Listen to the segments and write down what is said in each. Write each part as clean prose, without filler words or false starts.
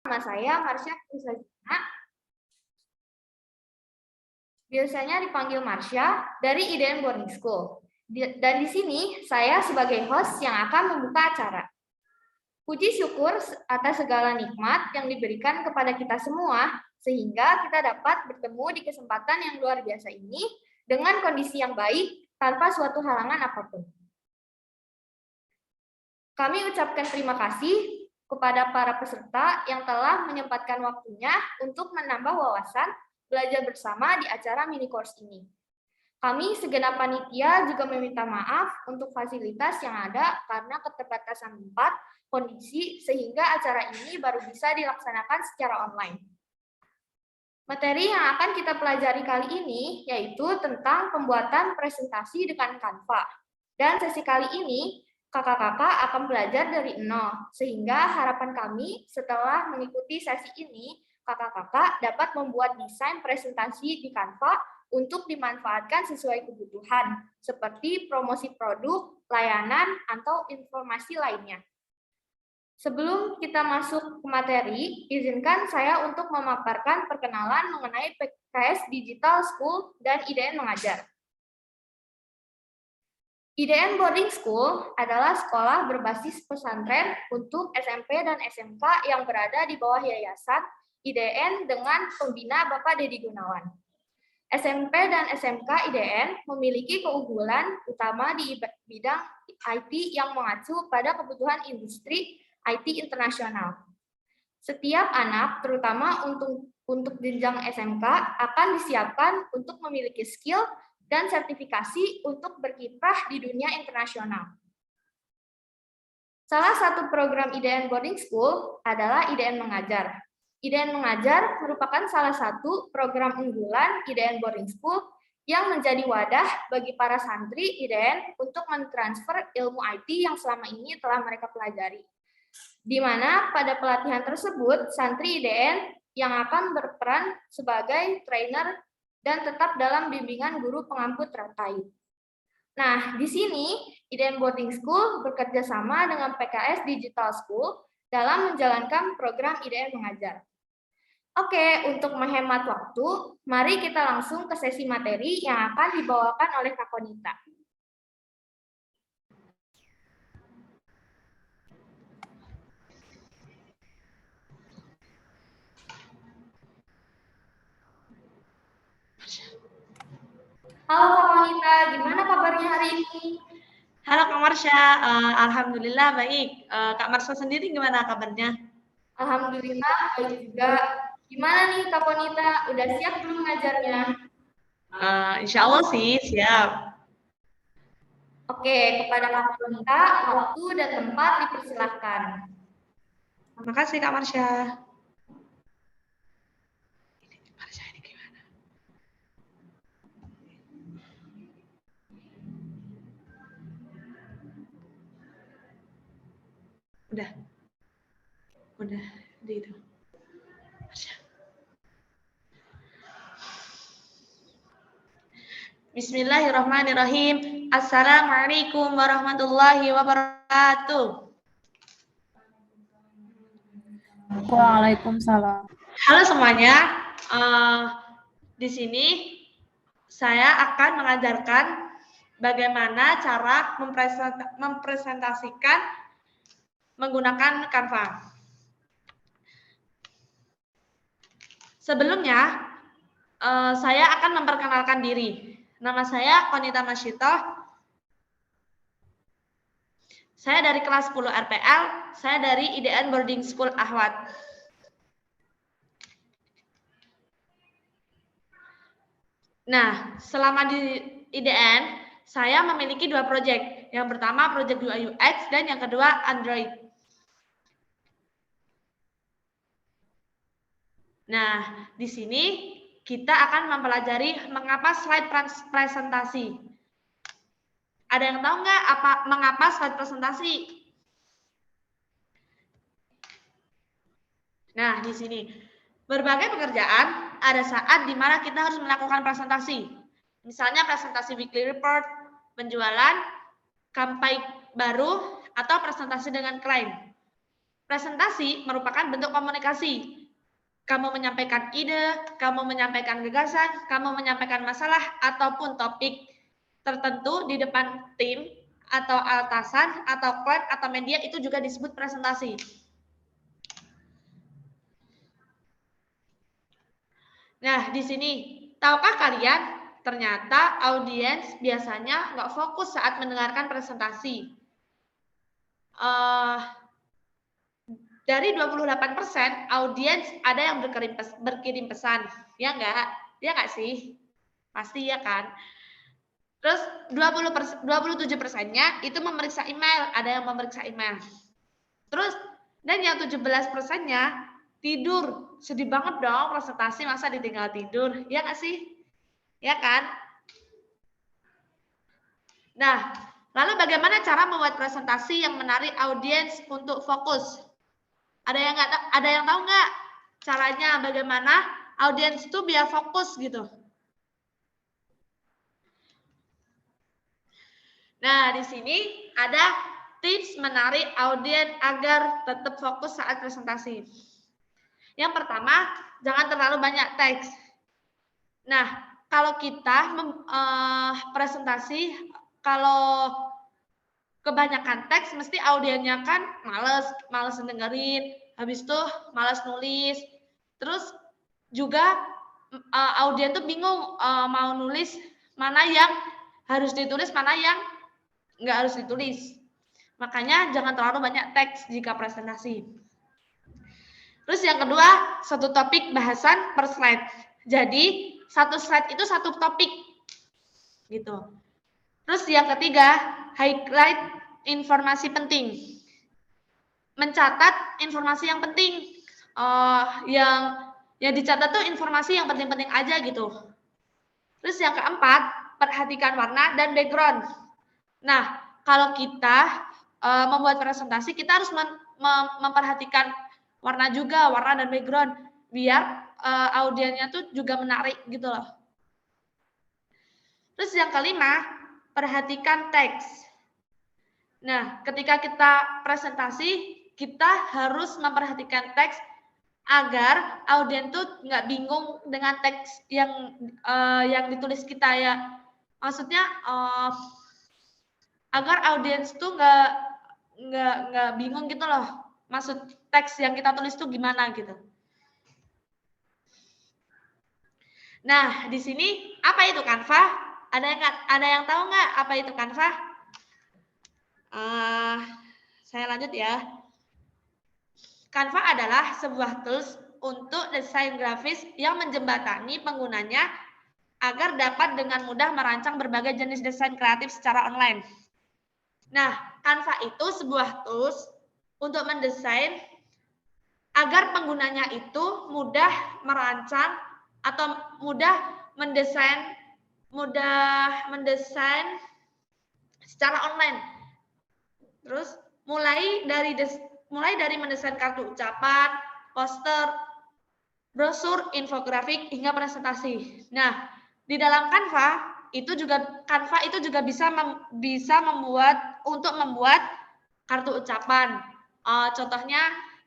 nama saya Marsha Kusazina. Biasanya dipanggil Marsha dari IDN Boarding School. Dan di sini saya sebagai host yang akan membuka acara. Puji syukur atas segala nikmat yang diberikan kepada kita semua, sehingga kita dapat bertemu di kesempatan yang luar biasa ini dengan kondisi yang baik tanpa suatu halangan apapun. Kami ucapkan terima kasih kepada para peserta yang telah menyempatkan waktunya untuk menambah wawasan belajar bersama di acara mini course ini. Kami segenap panitia juga meminta maaf untuk fasilitas yang ada karena keterbatasan tempat, kondisi, sehingga acara ini baru bisa dilaksanakan secara online. Materi yang akan kita pelajari kali ini yaitu tentang pembuatan presentasi dengan Canva. Dan sesi kali ini, kakak-kakak akan belajar dari nol, sehingga harapan kami setelah mengikuti sesi ini, kakak-kakak dapat membuat desain presentasi di Canva untuk dimanfaatkan sesuai kebutuhan, seperti promosi produk, layanan, atau informasi lainnya. Sebelum kita masuk ke materi, izinkan saya untuk memaparkan perkenalan mengenai PKS Digital School dan IDN Mengajar. IDN Boarding School adalah sekolah berbasis pesantren untuk SMP dan SMK yang berada di bawah yayasan IDN dengan pembina Bapak Dedi Gunawan. SMP dan SMK IDN memiliki keunggulan utama di bidang IT yang mengacu pada kebutuhan industri IT internasional. Setiap anak, terutama untuk jenjang SMK, akan disiapkan untuk memiliki skill dan sertifikasi untuk berkiprah di dunia internasional. Salah satu program IDN Boarding School adalah IDN Mengajar. IDN Mengajar merupakan salah satu program unggulan IDN Boarding School yang menjadi wadah bagi para santri IDN untuk mentransfer ilmu IT yang selama ini telah mereka pelajari. Di mana pada pelatihan tersebut, santri IDN yang akan berperan sebagai trainer dan tetap dalam bimbingan guru pengampu terkait. Nah, di sini IDN Boarding School bekerja sama dengan PKS Digital School dalam menjalankan program IDN Mengajar. Oke, untuk menghemat waktu, mari kita langsung ke sesi materi yang akan dibawakan oleh Kak Konita. Halo Kak Konita, gimana kabarnya hari ini? Halo Kak Marsha, alhamdulillah baik. Kak Marsha sendiri gimana kabarnya? Alhamdulillah baik juga. Gimana nih Kak Konita, udah siap belum ngajarnya? Insya Allah sih siap. Oke, kepada Kak Konita, waktu dan tempat dipersilahkan. Terima kasih Kak Marsha. Udah di itu. Bismillahirrahmanirrahim. Assalamualaikum warahmatullahi wabarakatuh. Waalaikumsalam. Halo semuanya. Di sini saya akan mengajarkan bagaimana cara mempresentasikan menggunakan Canva. Sebelumnya, saya akan memperkenalkan diri. Nama saya Konita Masyitoh. Saya dari kelas 10 RPL. Saya dari IDN Boarding School Ahwat. Nah, selama di IDN, saya memiliki 2 proyek. Yang pertama proyek UI UX dan yang kedua Android. Nah, di sini kita akan mempelajari mengapa slide presentasi. Ada yang tahu nggak mengapa slide presentasi? Nah, di sini berbagai pekerjaan ada saat di mana kita harus melakukan presentasi. Misalnya presentasi weekly report, penjualan, campaign baru, atau presentasi dengan klien. Presentasi merupakan bentuk komunikasi. Kamu menyampaikan ide, kamu menyampaikan gagasan, kamu menyampaikan masalah ataupun topik tertentu di depan tim atau atasan atau klien atau media, itu juga disebut presentasi. Nah, di sini, tahukah kalian ternyata audiens biasanya nggak fokus saat mendengarkan presentasi. Dari 28% audiens ada yang berkirim pesan, ya nggak? Ya nggak sih? Pasti ya kan? Terus 27%-nya itu memeriksa email, ada yang memeriksa email. Terus, dan yang 17%-nya tidur. Sedih banget dong presentasi, masa ditinggal tidur, ya nggak sih? Ya kan? Nah, lalu bagaimana cara membuat presentasi yang menarik audiens untuk fokus? Ada yang tahu nggak caranya bagaimana audiens itu biar fokus gitu? Nah, di sini ada tips menarik audiens agar tetap fokus saat presentasi. Yang pertama, jangan terlalu banyak teks. Nah, kalau kita presentasi, kalau kebanyakan teks, mesti audiennya kan males dengerin, habis itu males nulis. Terus juga audien tuh bingung mau nulis mana yang harus ditulis, mana yang nggak harus ditulis. Makanya jangan terlalu banyak teks jika presentasi. Terus yang kedua, satu topik bahasan per slide. Jadi satu slide itu satu topik, gitu. Terus yang ketiga, highlight informasi penting. Mencatat informasi yang penting. Yang dicatat tuh informasi yang penting-penting aja gitu. Terus yang keempat, perhatikan warna dan background. Nah, kalau kita membuat presentasi, kita harus memperhatikan warna juga, warna dan background, biar audiennya tuh juga menarik gitu loh. Terus yang kelima, perhatikan teks. Nah, ketika kita presentasi, kita harus memperhatikan teks agar audien tuh nggak bingung dengan teks yang ditulis kita ya. Maksudnya agar audiens tuh nggak bingung gitu loh. Maksud teks yang kita tulis tuh gimana gitu. Nah, di sini apa itu Canva? Ada yang tahu nggak apa itu Canva? Saya lanjut ya. Canva adalah sebuah tools untuk desain grafis yang menjembatani penggunanya agar dapat dengan mudah merancang berbagai jenis desain kreatif secara online. Nah, Canva itu sebuah tools untuk mendesain agar penggunanya itu mudah merancang atau mudah mendesain secara online. Terus mulai dari mendesain kartu ucapan, poster, brosur, infografik hingga presentasi. Nah, di dalam Canva itu juga bisa membuat kartu ucapan. Contohnya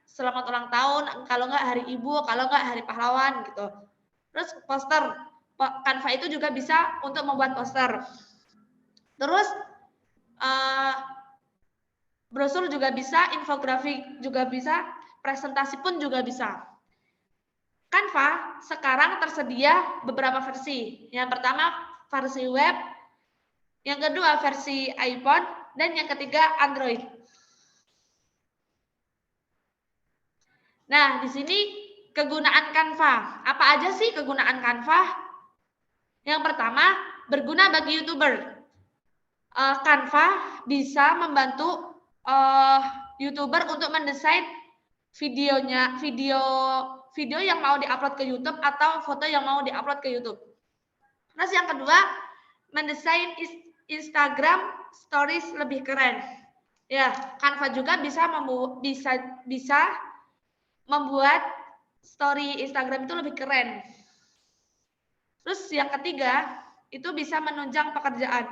selamat ulang tahun, kalau nggak hari ibu, kalau nggak hari pahlawan gitu. Terus poster, Canva itu juga bisa untuk membuat poster. Terus brosur juga bisa, infografik juga bisa, presentasi pun juga bisa. Canva sekarang tersedia beberapa versi. Yang pertama versi web, yang kedua versi iPhone, dan yang ketiga Android. Nah, di sini kegunaan Canva. Apa aja sih kegunaan Canva? Yang pertama, berguna bagi YouTuber. Canva bisa membantu YouTuber untuk mendesain video yang mau diupload ke YouTube atau foto yang mau diupload ke YouTube. Terus yang kedua, mendesain Instagram Stories lebih keren. Ya, Canva juga bisa membuat story Instagram itu lebih keren. Terus yang ketiga, itu bisa menunjang pekerjaan.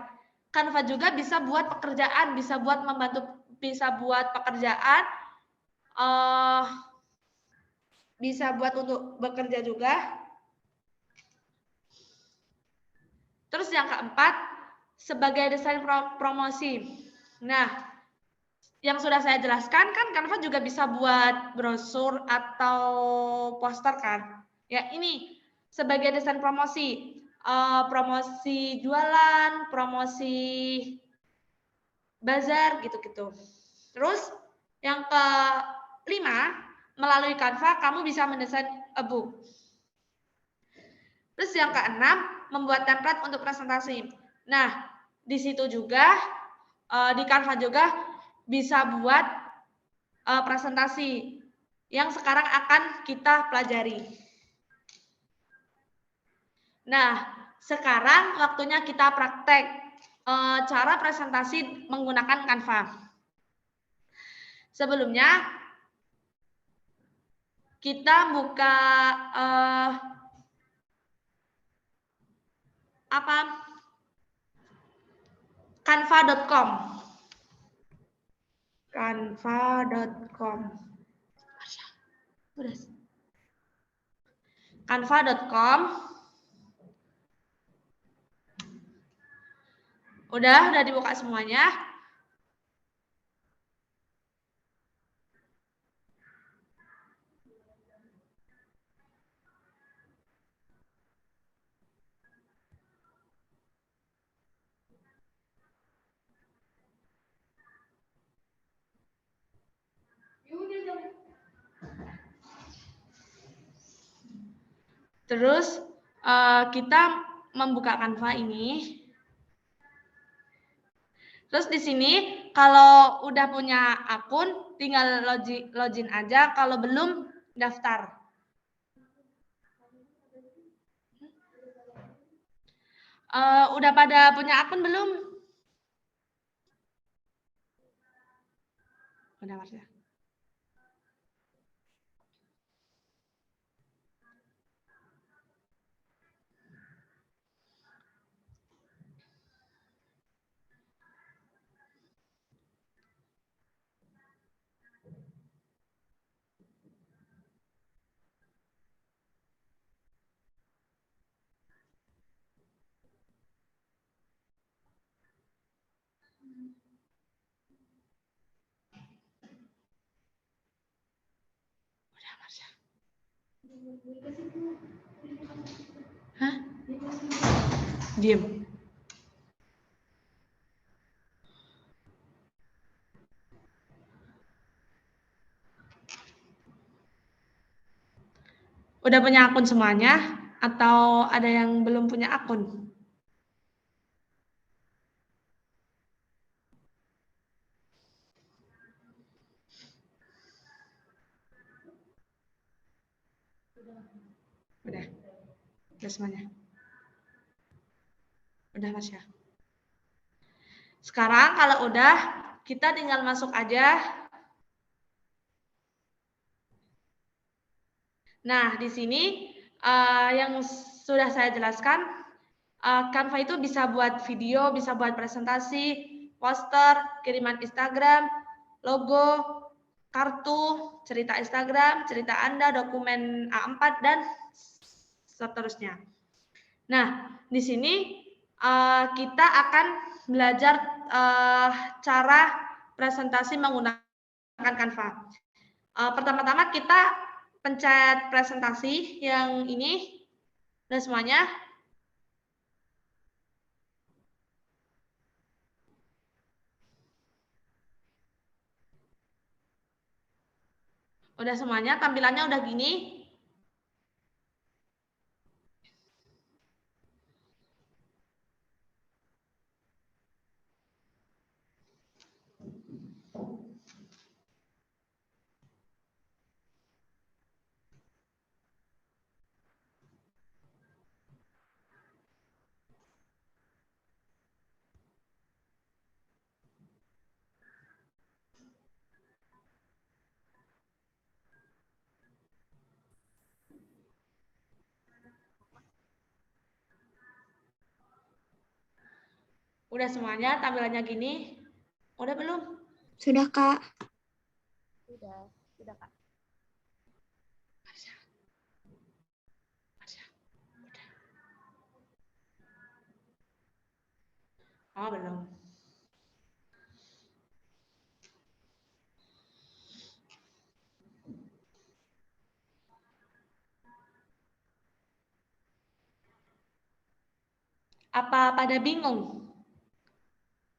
Canva juga bisa buat pekerjaan, bisa buat pekerjaan bisa buat untuk bekerja juga. Terus yang keempat, sebagai desain promosi. Nah, yang sudah saya jelaskan kan Canva juga bisa buat brosur atau poster kan. Ya ini sebagai desain promosi, promosi jualan, promosi bazar gitu-gitu. Terus yang kelima, melalui Canva kamu bisa mendesain e-book. Terus yang keenam, membuat template untuk presentasi. Nah, di situ juga, di Canva juga bisa buat presentasi yang sekarang akan kita pelajari. Nah, sekarang waktunya kita praktek cara presentasi menggunakan Canva. Sebelumnya, kita buka canva.com. Canva.com. Canva.com. Udah dibuka semuanya. Terus kita membuka Canva ini. Terus di sini kalau udah punya akun tinggal login aja, kalau belum daftar. Udah pada punya akun belum? Udah Marsha. Hah? Diam. Udah punya akun semuanya atau ada yang belum punya akun? Udah semuanya. Udah Mas ya. Sekarang kalau udah, kita tinggal masuk aja. Nah, di sini yang sudah saya jelaskan, Canva itu bisa buat video, bisa buat presentasi, poster, kiriman Instagram, logo, kartu, cerita Instagram, cerita Anda, dokumen A4, dan seterusnya. Nah, di sini kita akan belajar cara presentasi menggunakan Canva. Pertama-tama kita pencet presentasi yang ini, dan semuanya. Udah semuanya, tampilannya udah gini. Udah semuanya, tampilannya gini. Udah belum? Sudah, Kak. Sudah. Sudah, Kak. Oh, belum. Apa pada bingung?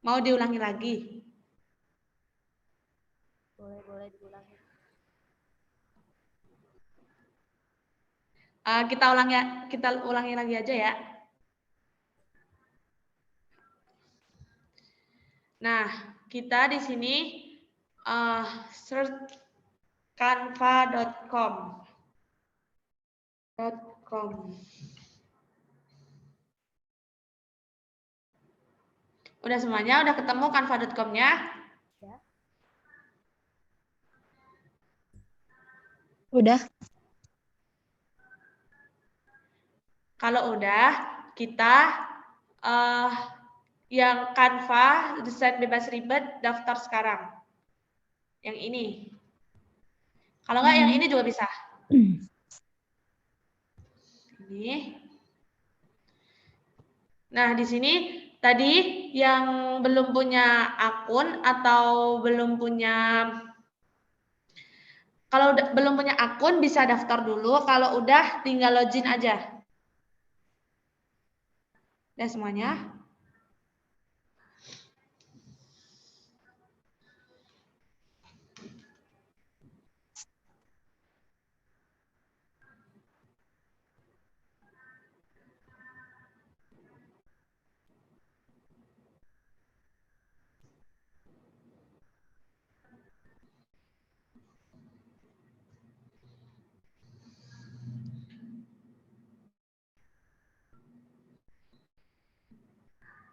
Mau diulangi lagi? Boleh diulangi. Kita ulangi lagi aja ya. Nah, kita di sini search canva.com. Udah semuanya? Udah ketemu canva.com-nya? Ya. Udah. Kalau udah, kita yang Canva desain bebas ribet daftar sekarang. Yang ini. Kalau nggak yang ini juga bisa. Ini. Nah, di sini tadi yang belum punya akun atau kalau belum punya akun bisa daftar dulu, kalau udah tinggal login aja. Udah semuanya?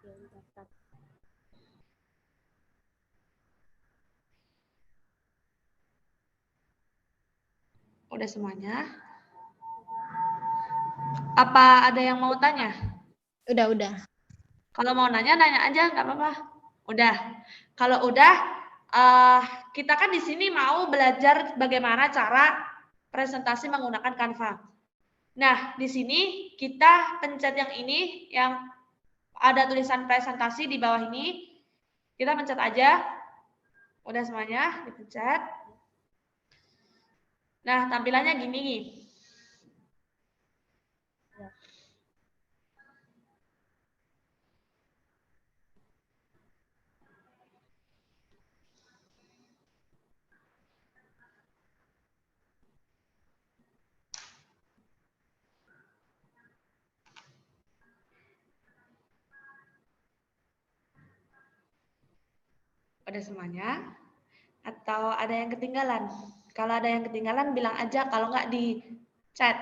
Ya, daftar. Udah semuanya? Apa ada yang mau tanya? Udah. Kalau mau nanya, nanya aja, nggak apa-apa. Udah. Kalau udah, kita kan di sini mau belajar bagaimana cara presentasi menggunakan Canva. Nah, di sini kita pencet yang ini, yang ada tulisan presentasi di bawah ini. Kita pencet aja. Udah semuanya, dipencet. Nah, tampilannya gini. Udah semuanya? Atau ada yang ketinggalan? Kalau ada yang ketinggalan, bilang aja. Kalau nggak di chat.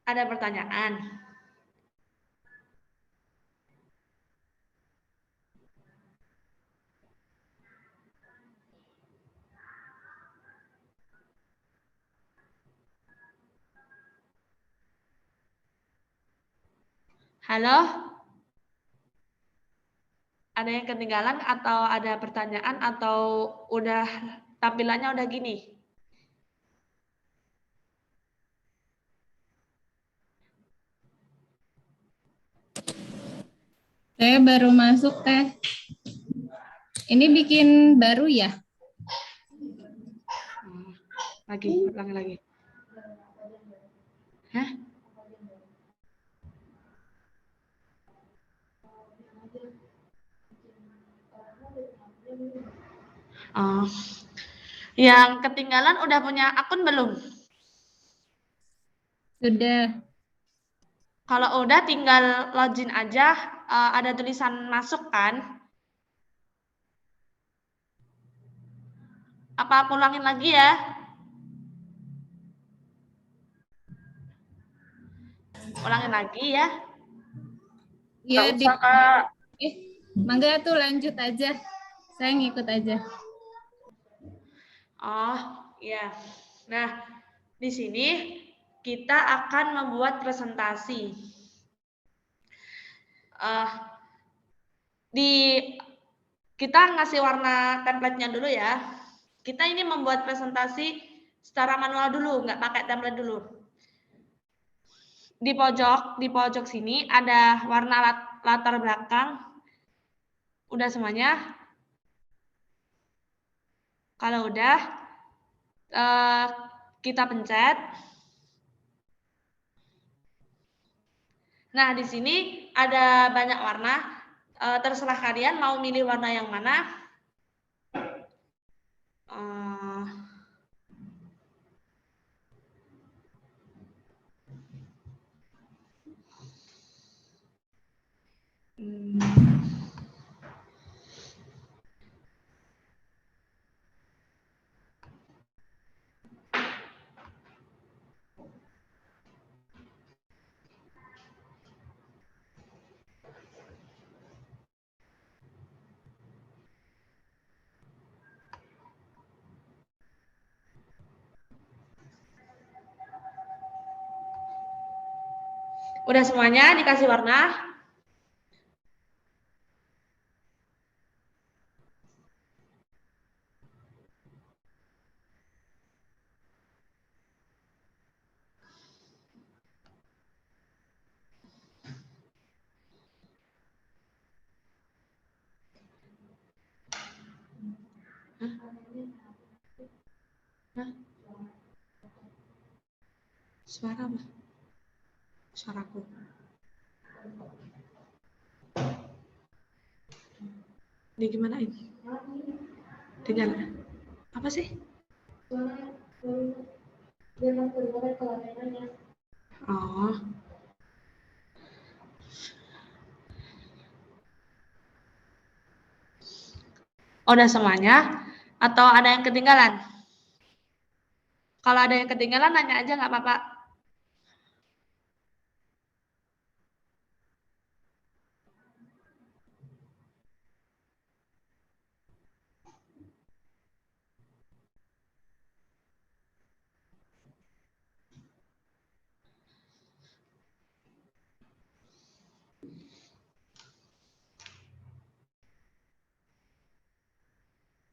Ada pertanyaan? Halo? Ada yang ketinggalan atau ada pertanyaan atau udah tampilannya udah gini? Saya baru masuk, Teh. Ini bikin baru ya? Ulangi lagi. Hah? Oh. Yang ketinggalan udah punya akun belum? Sudah. Kalau udah tinggal login aja, ada tulisan masuk kan? Apa aku ulangin lagi ya? Ulangin lagi ya? Iya, Nggak usah, Kak. Mangga tuh lanjut aja. Saya ngikut aja. Oh, iya. Nah, di sini kita akan membuat presentasi. Kita ngasih warna template-nya dulu ya. Kita ini membuat presentasi secara manual dulu, nggak pakai template dulu. Di pojok sini ada warna latar belakang. Udah semuanya? Kalau udah, kita pencet. Nah, di sini ada banyak warna. Terserah kalian mau milih warna yang mana. Udah semuanya dikasih warna? Hah? Suara apa? Suaraku. Ini gimana ini? Tinggal. Apa sih? Oh. Udah semuanya? Atau ada yang ketinggalan? Kalau ada yang ketinggalan, nanya aja nggak apa-apa.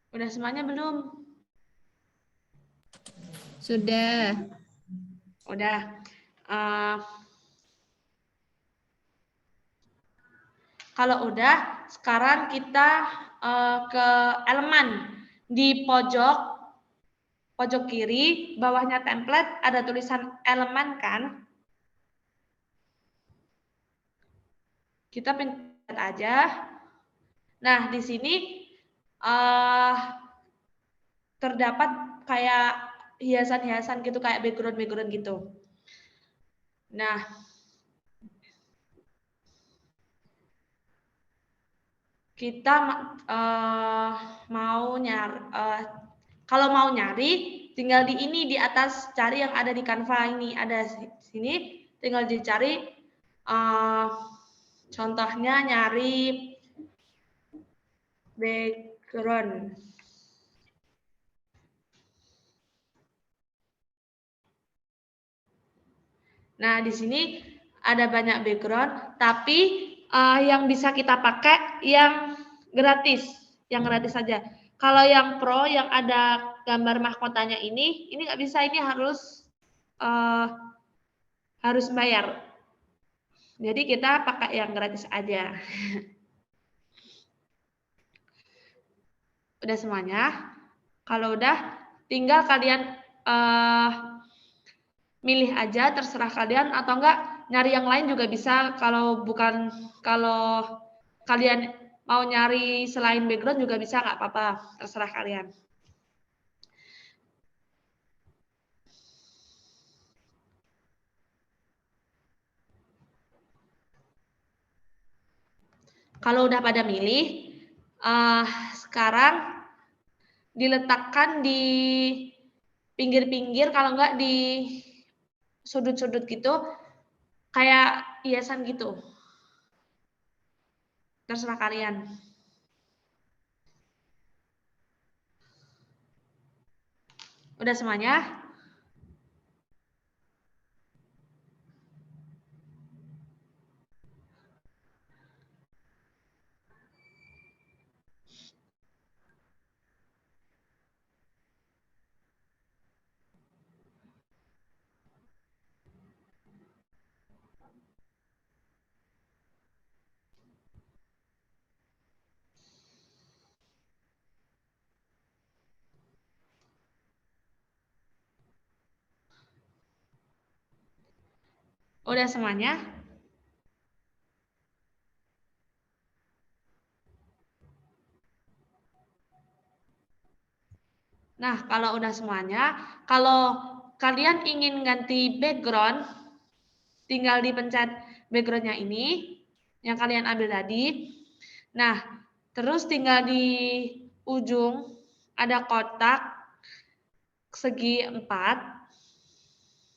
Udah semuanya belum? Sudah. Udah. Kalau udah, sekarang kita ke elemen. Di pojok kiri, bawahnya template, ada tulisan elemen kan? Kita pencet aja. Nah, di sini terdapat kayak hiasan-hiasan gitu, kayak background-background gitu. Nah, kita kalau mau nyari, tinggal di ini di atas cari yang ada di Canva ini, ada sini, tinggal dicari. Contohnya nyari background. Nah, di sini ada banyak background, tapi yang bisa kita pakai yang gratis saja. Kalau yang pro yang ada gambar mahkotanya ini nggak bisa, ini harus bayar. Jadi kita pakai yang gratis aja. Udah semuanya? Kalau udah, tinggal kalian milih aja, terserah kalian, atau enggak nyari yang lain juga bisa. Kalau kalian mau nyari selain background juga bisa, nggak apa-apa, terserah kalian. Kalau udah pada milih, sekarang diletakkan di pinggir-pinggir, kalau enggak di sudut-sudut gitu, kayak hiasan gitu. Terserah kalian. Udah semuanya? Udah semuanya? Nah, kalau udah semuanya, kalau kalian ingin ganti background, tinggal dipencet background-nya ini, yang kalian ambil tadi. Nah, terus tinggal di ujung ada kotak segi 4,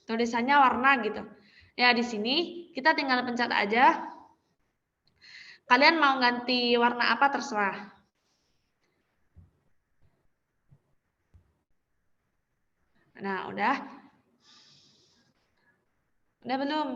tulisannya warna gitu. Ya, di sini kita tinggal pencet aja. Kalian mau ganti warna apa terserah. Nah, udah? Udah belum?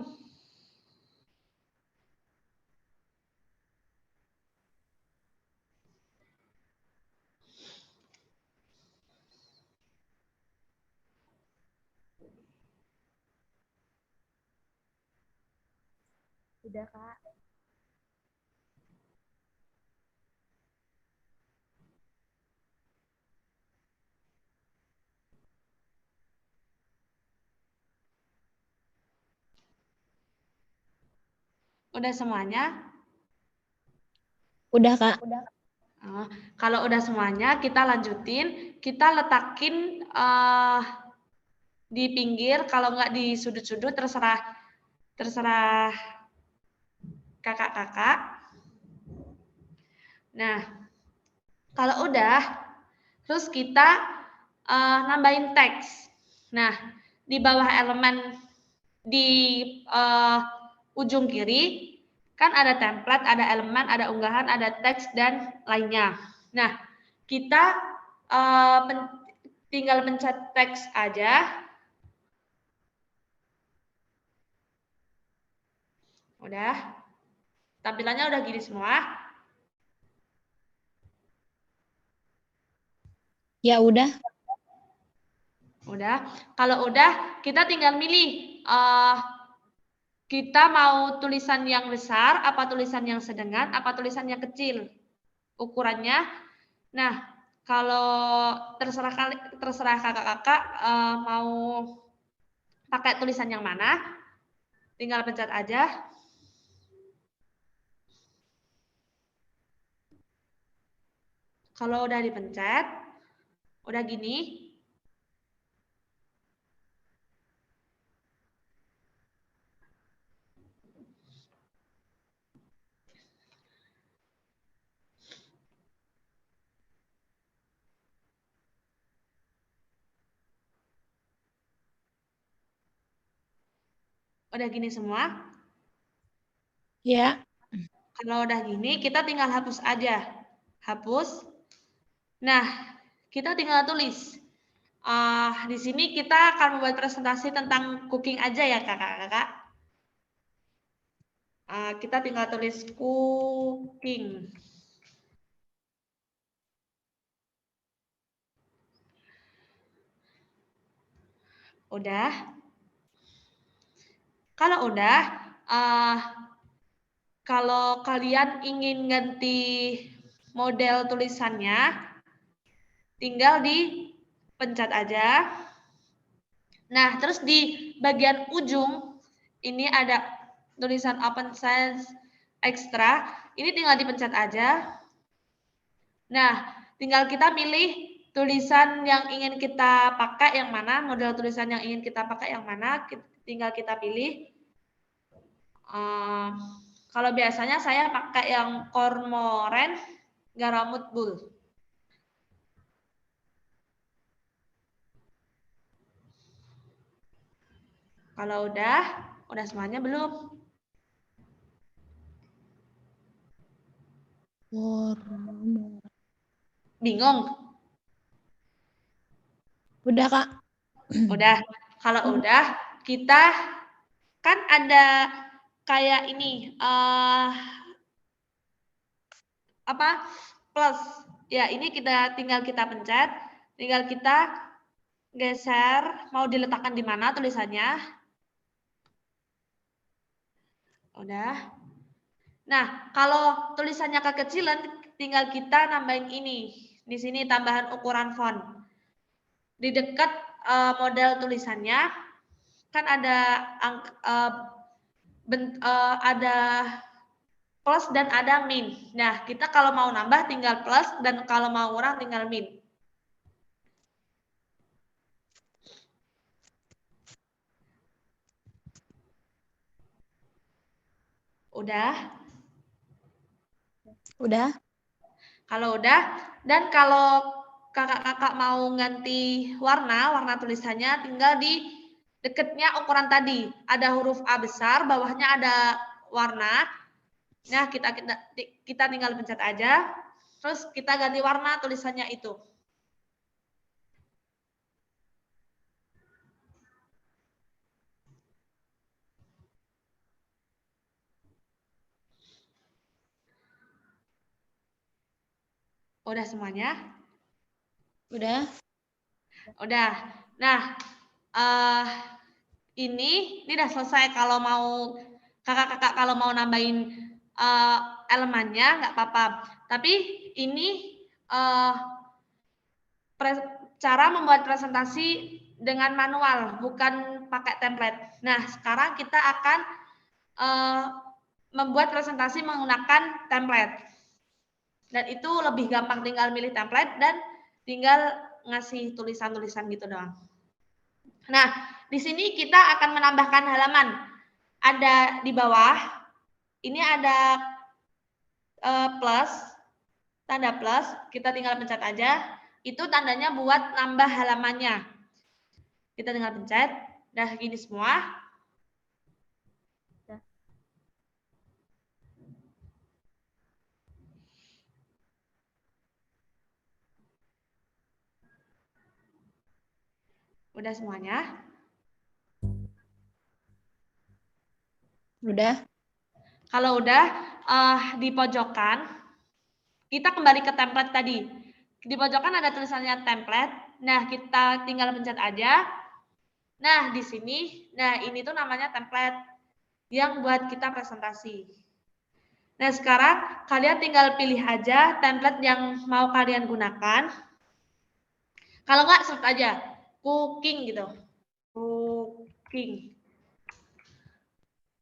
Udah, Kak. Udah semuanya? Udah, Kak. Kalau udah semuanya, kita lanjutin. Kita letakin di pinggir, kalau nggak di sudut-sudut, terserah kakak-kakak. Nah, kalau udah, terus kita nambahin teks. Nah, di bawah elemen di ujung kiri, kan ada template, ada elemen, ada unggahan, ada teks, dan lainnya. Nah, kita tinggal pencet teks aja. Udah. Tampilannya udah gini semua. Ya udah. Udah. Kalau udah, kita tinggal milih. Kita mau tulisan yang besar, apa tulisan yang sedang, apa tulisan yang kecil. Ukurannya. Nah, kalau terserah kakak-kakak mau pakai tulisan yang mana, tinggal pencet aja. Kalau udah dipencet, udah gini. Udah gini semua. Ya. Kalau udah gini, kita tinggal hapus aja. Hapus. Nah, kita tinggal tulis. Di sini kita akan membuat presentasi tentang cooking aja ya kakak-kakak. Kita tinggal tulis cooking. Udah. Kalau udah, kalau kalian ingin ganti model tulisannya, tinggal dipencet aja. Nah, terus di bagian ujung ini ada tulisan Open Science Extra. Ini tinggal dipencet aja. Nah, tinggal kita pilih tulisan yang ingin kita pakai yang mana, model tulisan yang ingin kita pakai yang mana, tinggal kita pilih. Kalau biasanya saya pakai yang kormoran garamut bull. Kalau udah semuanya belum? Bingung? Udah, Kak. Udah. Kalau udah, kita kan ada kayak ini plus. Ya, ini tinggal kita pencet, tinggal kita geser, mau diletakkan di mana tulisannya. Udah. Nah, kalau tulisannya kekecilan, tinggal kita nambahin ini. Di sini tambahan ukuran font. Di dekat model tulisannya, kan ada ada plus dan ada min. Nah, kita kalau mau nambah tinggal plus, dan kalau mau kurang tinggal min. Udah? Udah. Kalau udah, dan kalau kakak-kakak mau ganti warna tulisannya tinggal di dekatnya ukuran tadi. Ada huruf A besar, bawahnya ada warna. Nah, kita tinggal pencet aja, terus kita ganti warna tulisannya itu. Udah semuanya? Udah. Udah. Nah, ini udah selesai. Kalau mau kakak-kakak kalau mau nambahin elemennya nggak apa-apa. Tapi ini cara membuat presentasi dengan manual, bukan pakai template. Nah, sekarang kita akan membuat presentasi menggunakan template. Dan itu lebih gampang, tinggal milih template dan tinggal ngasih tulisan-tulisan gitu doang. Nah, di sini kita akan menambahkan halaman. Ada di bawah, ini ada plus, tanda plus, kita tinggal pencet aja. Itu tandanya buat nambah halamannya. Kita tinggal pencet, udah gini semua. Udah semuanya? Udah. Kalau udah, di pojokan, kita kembali ke template tadi. Di pojokan ada tulisannya template. Nah, kita tinggal pencet aja. Nah, di sini, nah ini tuh namanya template yang buat kita presentasi. Nah, sekarang kalian tinggal pilih aja template yang mau kalian gunakan. Kalau nggak, search aja cooking gitu. Cooking.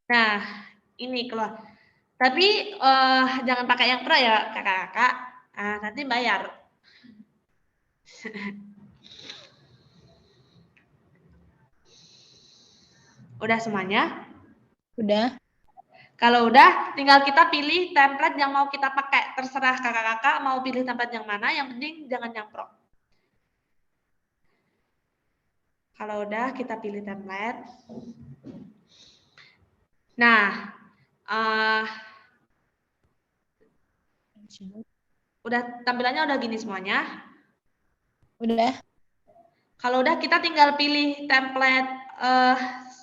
Nah, ini keluar. Tapi jangan pakai yang pro ya, kakak-kakak. Nanti bayar. Udah semuanya? Udah. Kalau udah, tinggal kita pilih template yang mau kita pakai. Terserah kakak-kakak mau pilih template yang mana, yang penting jangan yang pro. Kalau udah, kita pilih template. Nah, udah tampilannya udah gini semuanya? Udah. Kalau udah, kita tinggal pilih template,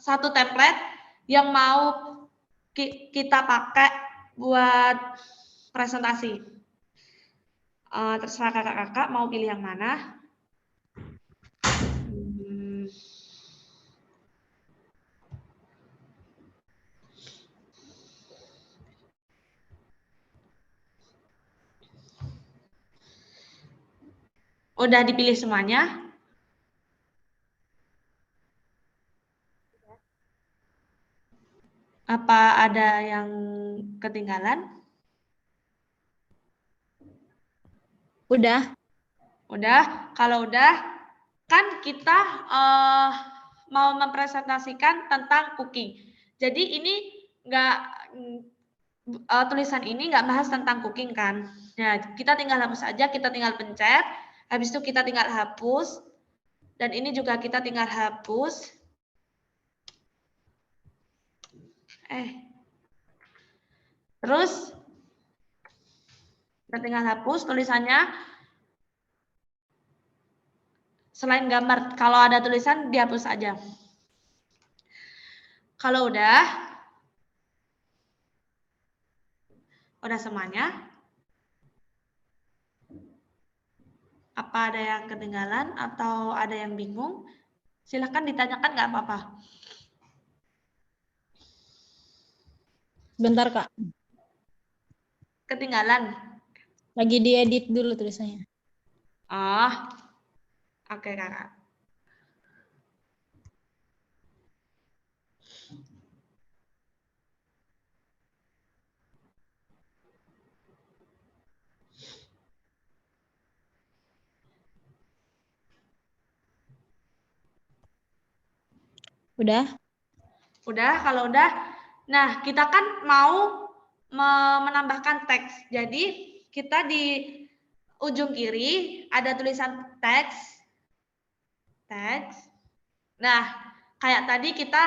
satu template yang mau kita pakai buat presentasi. Terserah kakak-kakak mau pilih yang mana. Udah dipilih semuanya? Apa ada yang ketinggalan? Udah. Udah. Kalau udah, kan kita mau mempresentasikan tentang cooking. Jadi ini tulisan ini nggak bahas tentang cooking kan. Nah, kita tinggal hapus aja, kita tinggal pencet. Habis itu kita tinggal hapus. Dan ini juga kita tinggal hapus. Terus kita tinggal hapus tulisannya. Selain gambar, kalau ada tulisan dihapus aja. Kalau udah semuanya. Apa ada yang ketinggalan atau ada yang bingung? Silahkan ditanyakan, nggak apa-apa. Bentar, Kak. Ketinggalan? Lagi diedit dulu tulisannya. Oh, oke Kakak. Udah? Udah, kalau udah. Nah, kita kan mau menambahkan teks. Jadi, kita di ujung kiri ada tulisan teks. Nah, kayak tadi kita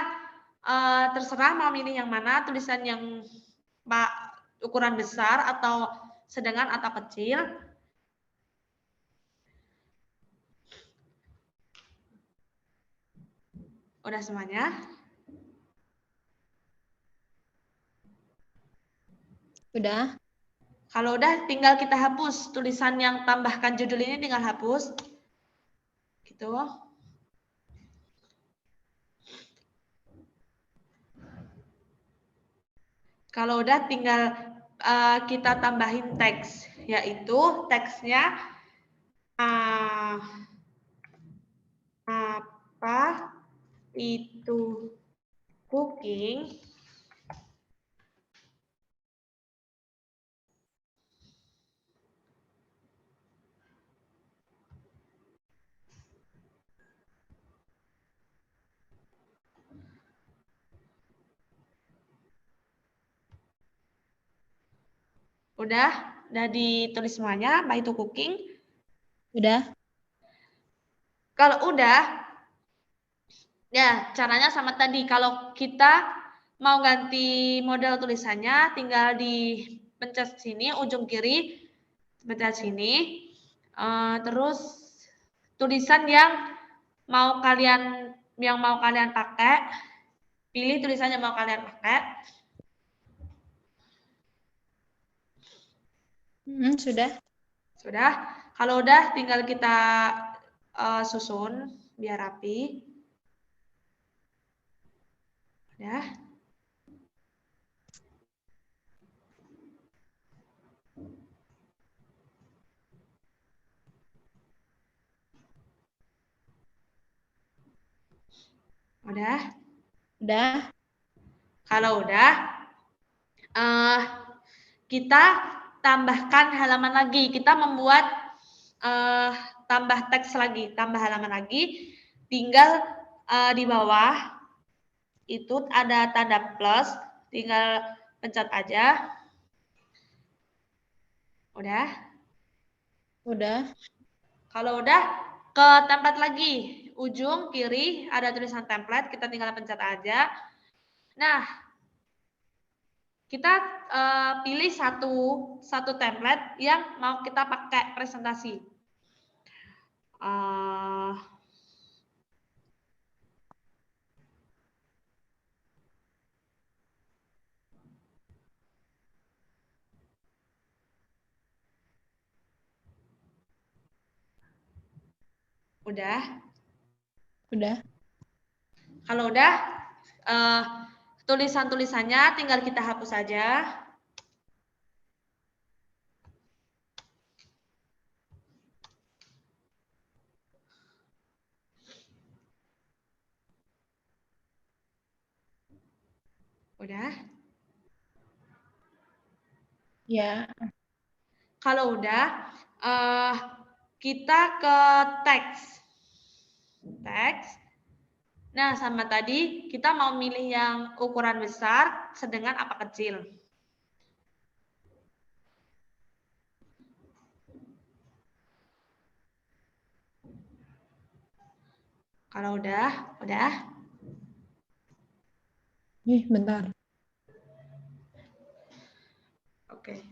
terserah mau milih yang mana, tulisan yang ukuran besar atau sedang atau kecil. Udah semuanya? Udah. Kalau udah tinggal kita hapus. Tulisan yang tambahkan judul ini tinggal hapus. Gitu. Kalau udah tinggal kita tambahin teks. Yaitu teksnya apa itu cooking? Udah ditulis semuanya, apa itu cooking? Udah. Kalau udah, ya caranya sama tadi. Kalau kita mau ganti model tulisannya, tinggal dipencet sini, ujung kiri, pencet sini. Terus tulisan yang mau kalian pakai, pilih tulisannya mau kalian pakai. Sudah. Sudah. Kalau udah tinggal kita susun biar rapi. Udah. Udah. Udah. Kalau udah, kita tambahkan halaman lagi. Kita membuat tambah teks lagi, tambah halaman lagi. Tinggal di bawah itu ada tanda plus, tinggal pencet aja. Udah? Udah. Kalau udah, ke template lagi. Ujung kiri ada tulisan template, kita tinggal pencet aja. Nah, kita pilih satu template yang mau kita pakai presentasi. Udah? Udah. Kalau udah, tulisan-tulisannya tinggal kita hapus saja. Udah? Ya. Kalau udah, kita ke teks. Nah, sama tadi kita mau milih yang ukuran besar, sedang apa kecil. Kalau udah. Bentar. Oke.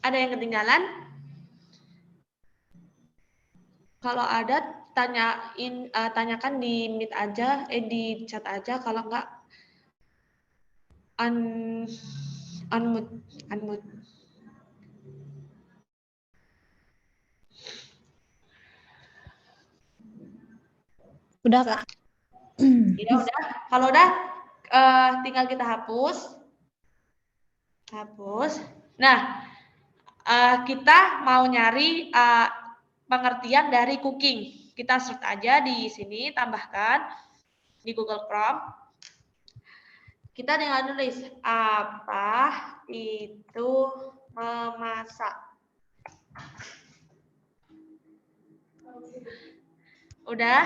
Ada yang ketinggalan? Kalau ada tanyakan di Meet aja, di chat aja. Kalau enggak unmute. Udah, Kak. Ya udah. Kalau udah tinggal kita hapus. Nah, kita mau nyari pengertian dari cooking. Kita search aja di sini, tambahkan di Google Chrome. Kita tinggal tulis apa itu memasak. Udah?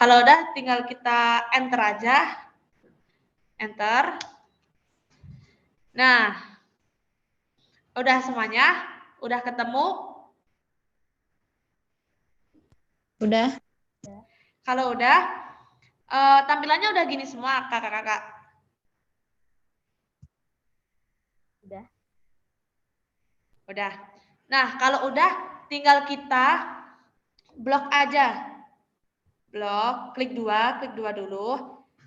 Kalau udah tinggal kita enter aja. Enter. Nah, udah semuanya? Udah ketemu? Udah. Kalau udah, tampilannya udah gini semua, kakak-kakak. Udah. Nah, kalau udah, tinggal kita blok aja. Blok, klik dua dulu.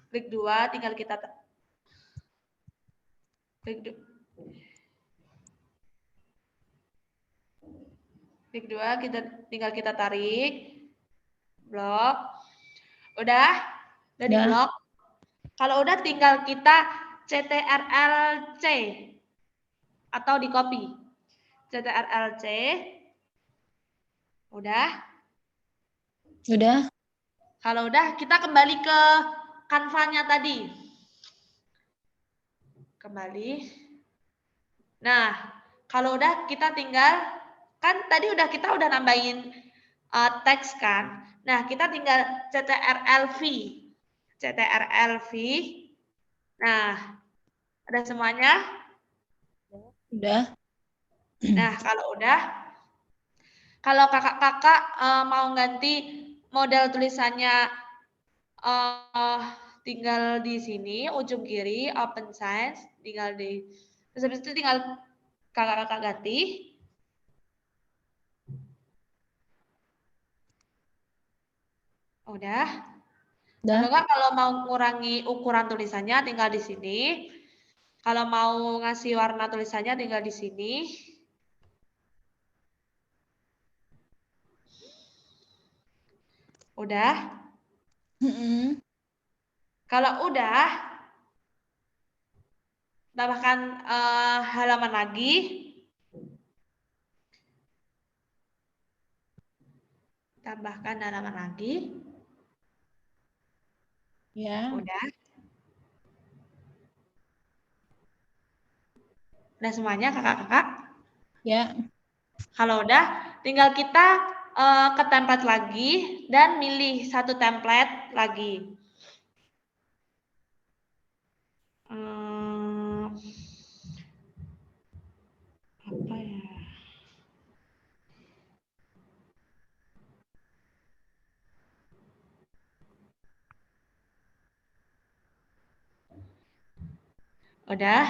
Klik dua, tinggal kita klik dua, tinggal kita tarik. Blok. Udah di blok. Kalau udah tinggal kita CTRL-C atau di copy. CTRL-C. Udah? Udah. Kalau udah, kita kembali ke Canva-nya tadi. Kembali. Nah, kalau udah kita tinggal, kan tadi kita udah nambahin teks kan. Nah, kita tinggal CTRL-V. CTRL-V. Nah, ada semuanya? Udah. Nah, kalau kakak-kakak mau ganti model tulisannya, tinggal di sini ujung kiri Open Science, terus habis itu tinggal kakak-kakak ganti. Udah. Kalau mau mengurangi ukuran tulisannya tinggal di sini. Kalau mau ngasih warna tulisannya tinggal di sini. Udah? Kalau udah, tambahkan halaman lagi. Tambahkan halaman lagi. Ya. Udah. Udah semuanya kakak-kakak? Ya. Kalau udah, tinggal kita ke template lagi dan milih satu template lagi. Apa ya? Udah?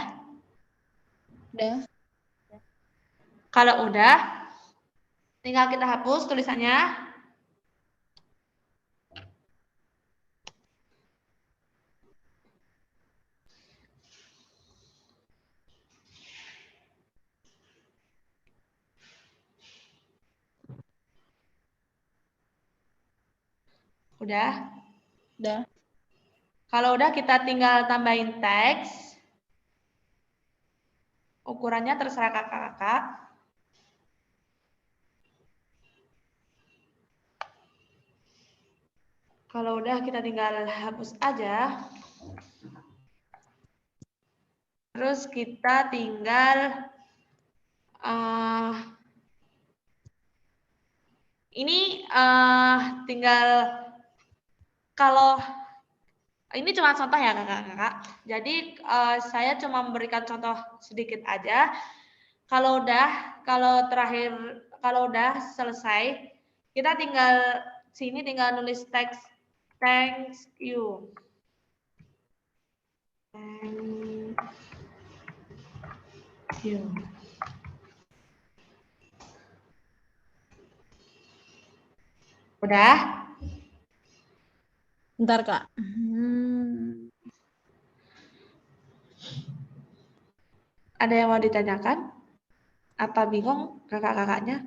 Udah. Kalau udah, tinggal kita hapus tulisannya. Udah? Udah. Kalau udah kita tinggal tambahin teks. Ukurannya terserah kakak-kakak. Kalau udah kita tinggal hapus aja. Terus kita tinggal tinggal kalau ini cuma contoh ya kakak-kakak. Jadi saya cuma memberikan contoh sedikit aja. Kalau udah selesai, kita tinggal nulis teks thanks you. Thank you. Udah? Bentar, Kak. Ada yang mau ditanyakan? Apa bingung kakak-kakaknya?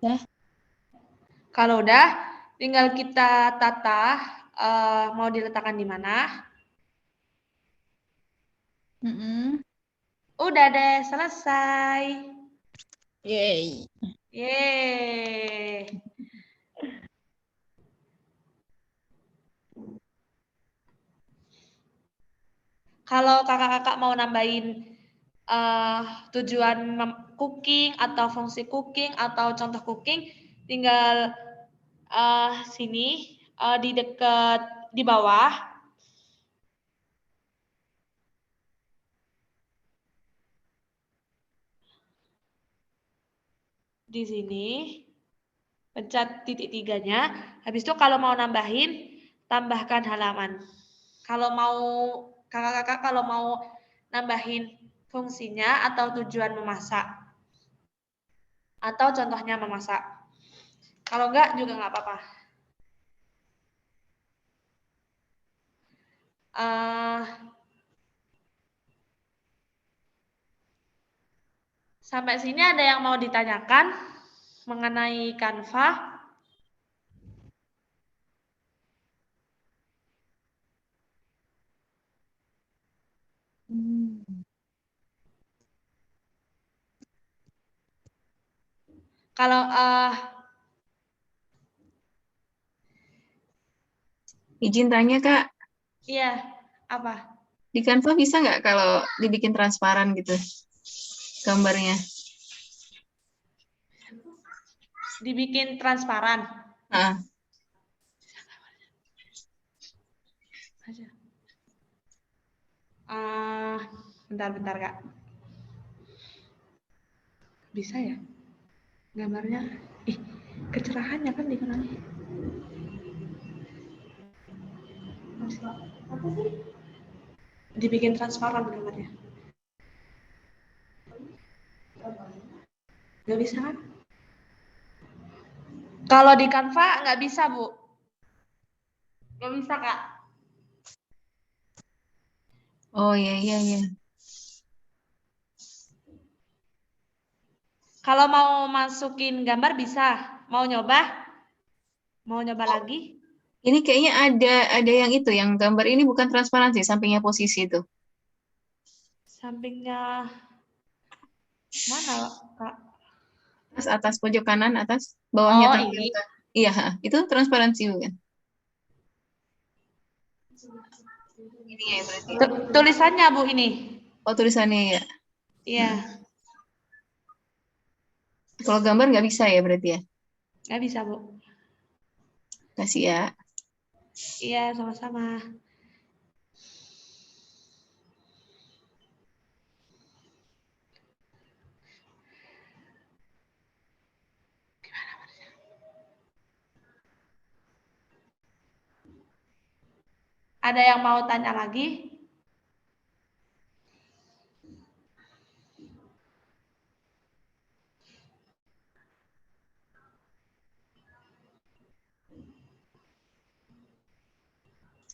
Dah. Kalau udah, tinggal kita tata mau diletakkan di mana. Udah deh, selesai. Yeay. Yeay. Kalau kakak-kakak mau nambahin tujuan cooking atau fungsi cooking atau contoh cooking, tinggal sini di dekat di bawah. Di sini pencet titik tiganya. Habis itu kalau mau nambahin, tambahkan halaman. Kalau mau kakak-kakak kalau mau nambahin fungsinya atau tujuan memasak atau contohnya memasak. Kalau enggak juga enggak apa-apa. Sampai sini ada yang mau ditanyakan mengenai Canva? Kalau Izin tanya, Kak. iya, apa? Di Canva bisa nggak kalau dibikin transparan gitu gambarnya? Dibikin transparan. Nah, Bentar, Kak. Bisa ya? Gambarnya, kecerahannya kan dikurangi. Apa sih? Dibikin transparan gambarnya. Nggak bisa kan? Kalau di Canva nggak bisa, Bu. Nggak bisa, Kak. oh iya. Kalau mau masukin gambar bisa. Mau nyoba? Mau nyoba lagi? Ini kayaknya ada yang itu, yang gambar ini bukan transparansi, sampingnya posisi itu. Sampingnya mana, Kak? Atas pojok kanan atas, bawahnya Oh, tampil. ini. Iya, itu transparansi bukan? Ini ya berarti. Tulisannya, Bu, ini. Oh, tulisannya ya. Iya. Kalau gambar nggak bisa ya berarti ya? Nggak bisa, Bu. Kasih ya. Iya, sama-sama. Ada yang mau tanya lagi?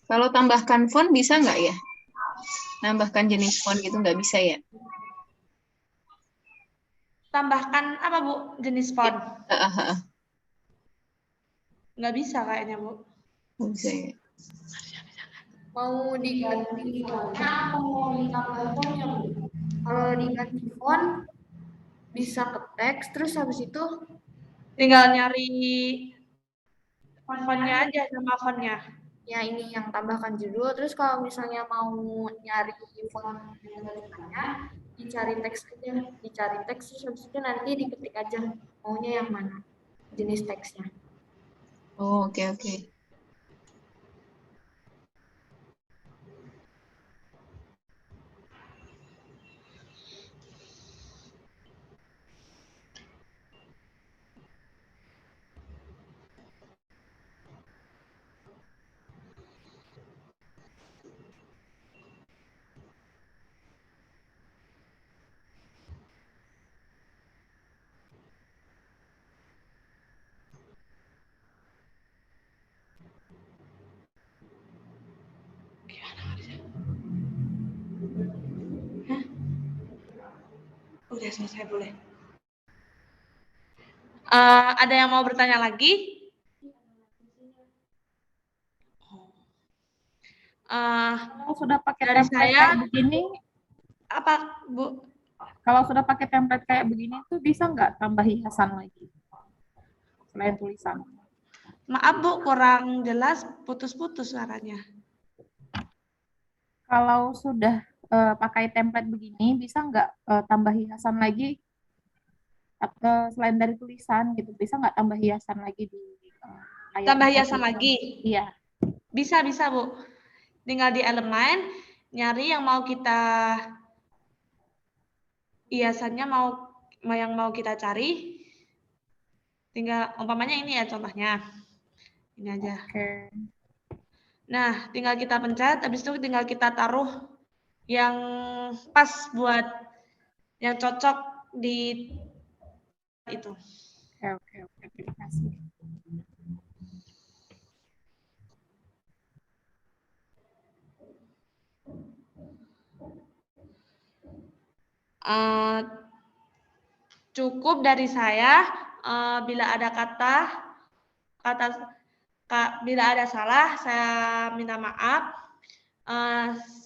Kalau tambahkan font bisa nggak ya? Nambahkan jenis font gitu nggak bisa ya? Tambahkan apa, Bu? Jenis font? Heeh. Nggak bisa kayaknya, Bu. Nggak bisa ya. Mau diganti fontnya atau mau ditambah fontnya, Bu? Kalau diganti font, bisa ke teks, terus habis itu Tinggal nyari fontnya aja sama fontnya. ya ini yang tambahkan judul. Terus kalau misalnya mau nyari font yang tulisannya, dicari teks aja. Dicari teks, terus habis itu nanti diketik aja maunya yang mana, jenis teksnya. Oh, oke. Udah selesai, boleh. Ada yang mau bertanya lagi? Kalau sudah pakai Dari template saya, kayak begini, apa, Bu? kalau sudah pakai template kayak begini tuh bisa nggak tambah hiasan lagi selain tulisan? Maaf, Bu, kurang jelas, putus-putus suaranya. Kalau sudah pakai template begini, bisa nggak tambah hiasan lagi selain dari tulisan gitu? Bisa nggak tambah hiasan lagi di layar? Tambah hiasan lagi? Iya. Bisa, Bu. Tinggal di elemen, nyari yang mau kita hiasannya yang mau kita cari. Tinggal umpamanya ini ya contohnya. Ini aja. Oke. Nah, tinggal kita pencet, habis itu tinggal kita taruh yang pas buat yang cocok di itu. Oke. Terima kasih. Cukup dari saya. Bila ada bila ada salah, saya minta maaf.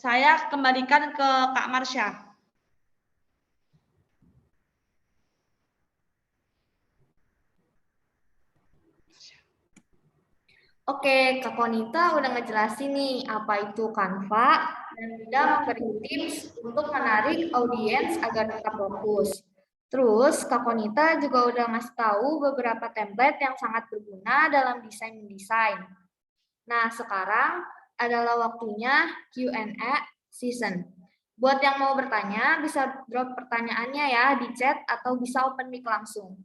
Saya kembalikan ke Kak Marsha. Oke, Kak Konita udah ngejelasin nih apa itu Canva dan udah memberi tips untuk menarik audiens agar tetap fokus. Terus Kak Konita juga udah ngasih tahu beberapa template yang sangat berguna dalam desain-mendesain. Nah, sekarang adalah waktunya Q&A season. Buat yang mau bertanya, bisa drop pertanyaannya ya di chat atau bisa open mic langsung.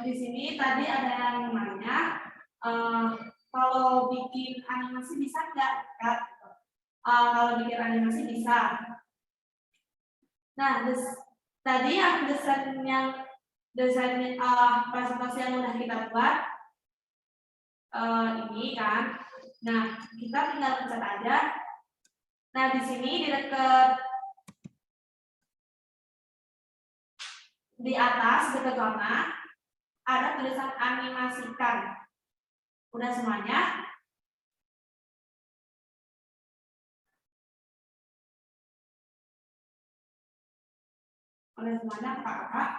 Di sini tadi ada yang nanya, kalau bikin animasi bisa nggak, Kak? Kalau bikin animasi bisa. Nah, tadi yang desain presentasi yang udah kita buat ini kan. Nah, kita tinggal pencet aja. Nah, di sini di dekat di atas dekat zona ada tulisan animasikan. Udah semuanya? Udah semuanya, Kakak?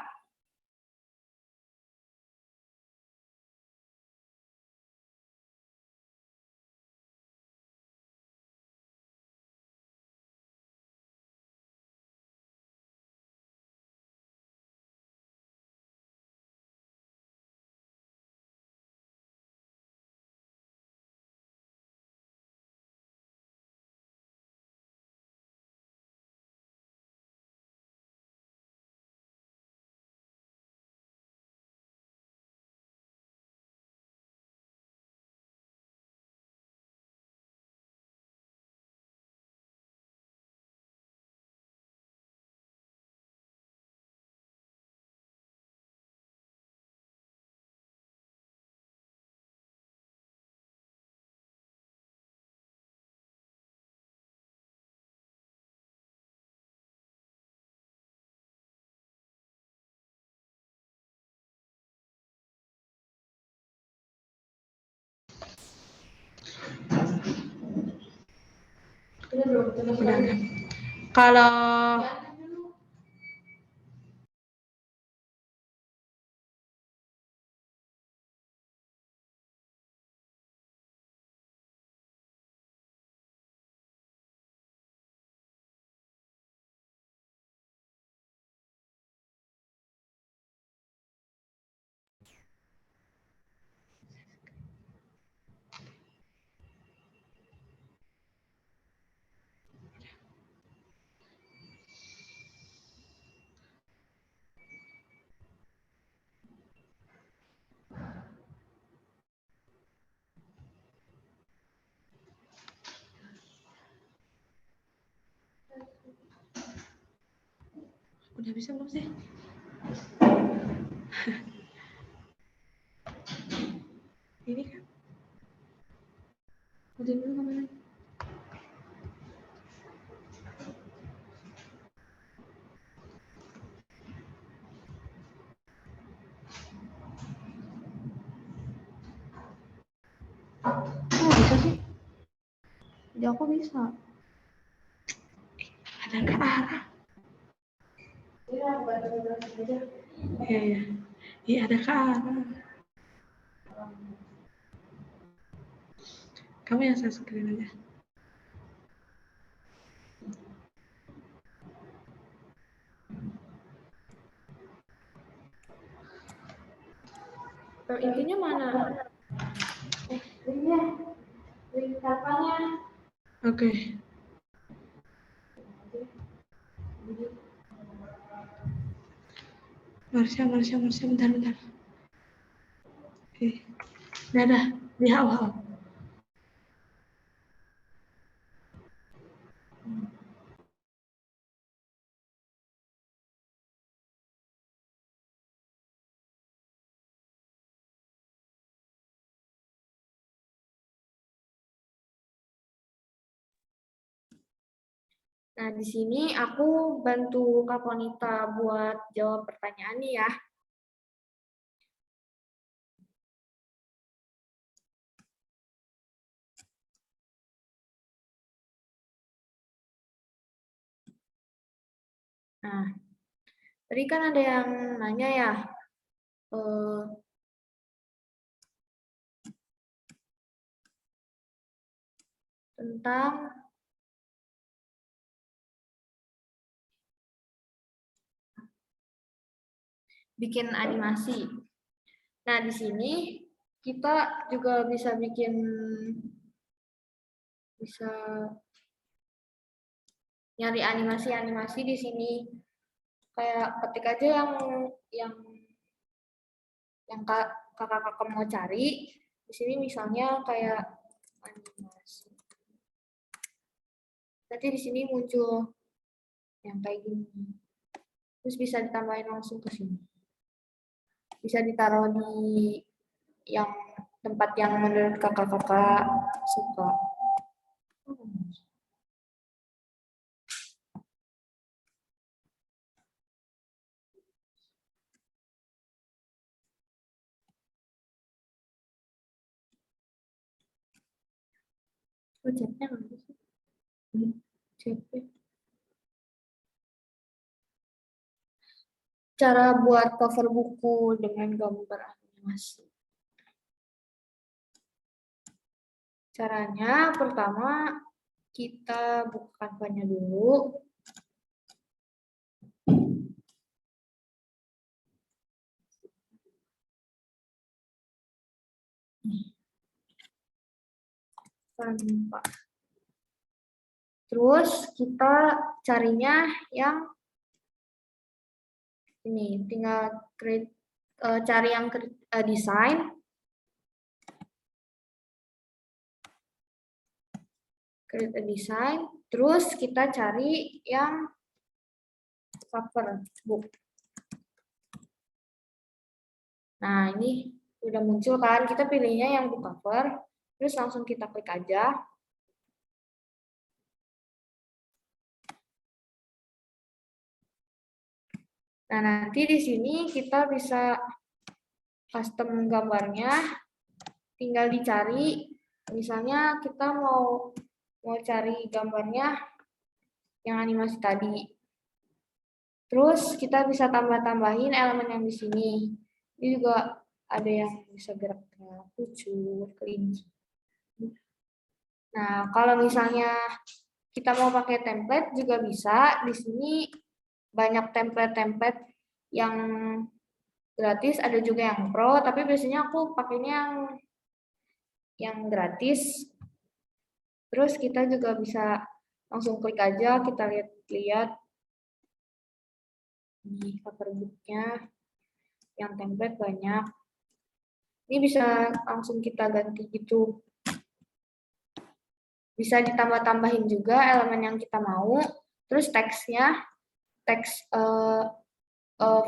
Kalau udah bisa belum sih? Ini kan? Udah dulu kemana? Oh, bisa sih? Di aku bisa. Ada ke arah. Iya, iya. Iya, ada ke arah. Kamu yang saya screen aja. Intinya mana? Linknya, link kapannya? Oke. Marsha, bentar. Oke. Dadah, di awal. Nah, di sini aku bantu Kak Ponita buat jawab pertanyaan nih ya. Nah, tadi kan ada yang nanya ya, tentang bikin animasi. Nah, di sini kita juga bisa nyari animasi-animasi di sini. Kayak ketik aja yang yang kakak-kakak mau cari. Di sini misalnya kayak animasi. Nanti di sini muncul yang kayak gini. Terus bisa ditambahin langsung ke sini. Bisa ditaruh di yang tempat yang menurut kakak-kakak suka. Oh, chatnya nggak bisa. Chatnya. Cara buat cover buku dengan gambar animasi. Caranya pertama kita buka Canva-nya dulu. Canva. Terus kita carinya yang ini, tinggal cari yang desain. Create a design. Terus kita cari yang cover book. Nah, ini udah muncul kan, kita pilihnya yang book cover. Terus langsung kita klik aja. Nah, nanti di sini kita bisa custom gambarnya, tinggal dicari. Misalnya kita mau cari gambarnya yang animasi tadi. Terus kita bisa tambah-tambahin elemen yang di sini. Ini juga ada yang bisa gerak-gerak, lucu, kelinci. Nah, kalau misalnya kita mau pakai template juga bisa. Di sini banyak template-template yang gratis, ada juga yang pro, tapi biasanya aku pakainya yang gratis. Terus kita juga bisa langsung klik aja, kita lihat-lihat di cover book-nya, yang template banyak. Ini bisa langsung kita ganti gitu. Bisa ditambah-tambahin juga elemen yang kita mau. Terus teksnya, teks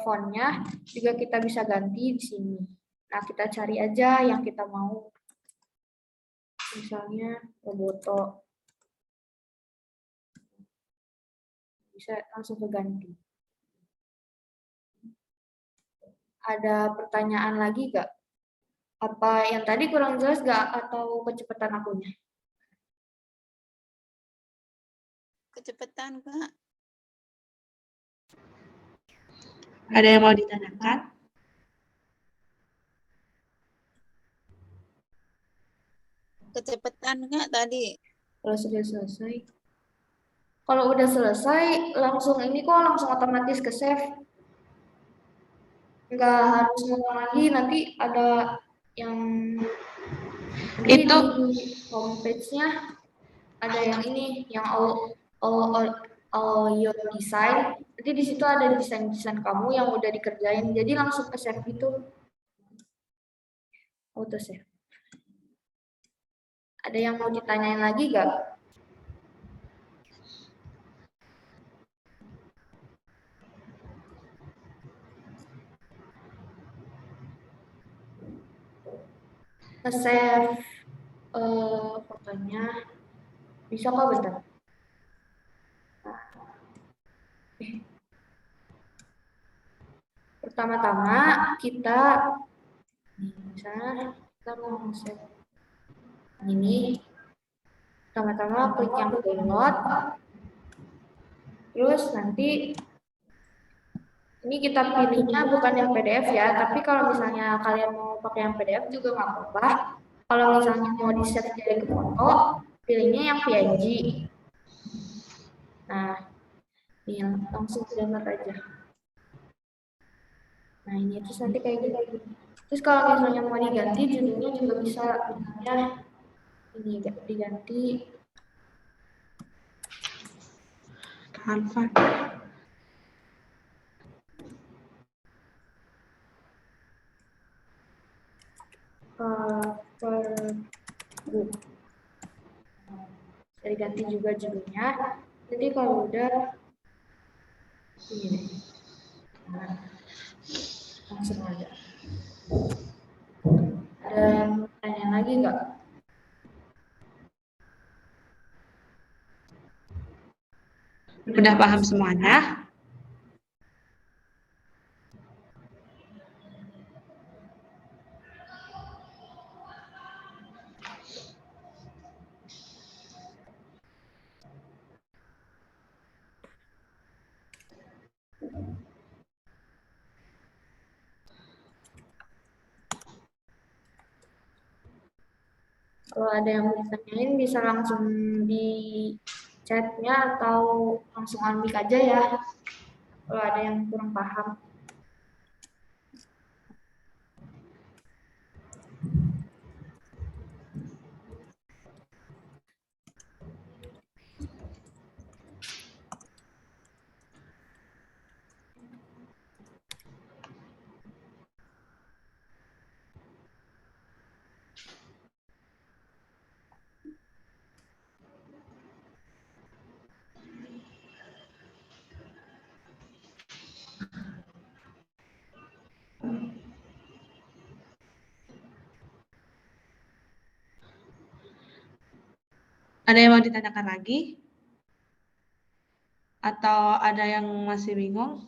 fontnya juga kita bisa ganti di sini. Nah, kita cari aja yang kita mau. Misalnya Roboto. Bisa langsung keganti. Ada pertanyaan lagi nggak? Apa yang tadi kurang jelas nggak atau kecepatan akunya? Kecepatan, Kak. Ada yang mau ditanyakan? Kecepatan, Kak, tadi. Kalau sudah selesai. Kalau udah selesai, langsung ini kok langsung otomatis ke save. Nggak harus ngulang lagi, nanti ada yang Itu di homepage-nya ada yang ini, yang all your design. Jadi di situ ada desain-desain kamu yang udah dikerjain. Jadi langsung ke save gitu. Auto save. Ada yang mau ditanyain lagi gak? Nge-save fotonya. Bisa kok, bentar. Pertama-tama kita misalnya kita mau nge-save ini. Pertama-tama klik yang download. Terus nanti ini kita pilihnya bukan yang PDF ya, tapi kalau misalnya kalian mau pakai yang PDF juga nggak apa-apa. Kalau misalnya mau di-save jadi ke foto, pilihnya yang PNG. Nah, ini langsung download aja. Nah, ini terus nanti kayak gitu. Terus kalau misalnya mau diganti, judulnya juga bisa. Misalnya ini diganti Canva. per book. Saya ganti juga judulnya. Jadi kalau udah ini deh. Nah, langsung aja. Ada yang tanya lagi nggak? Udah paham semuanya? Kalau ada yang mau ditanyain bisa langsung di chatnya atau langsung unmute aja ya. Kalau ada yang kurang paham. Ada yang mau ditanyakan lagi? Atau ada yang masih bingung?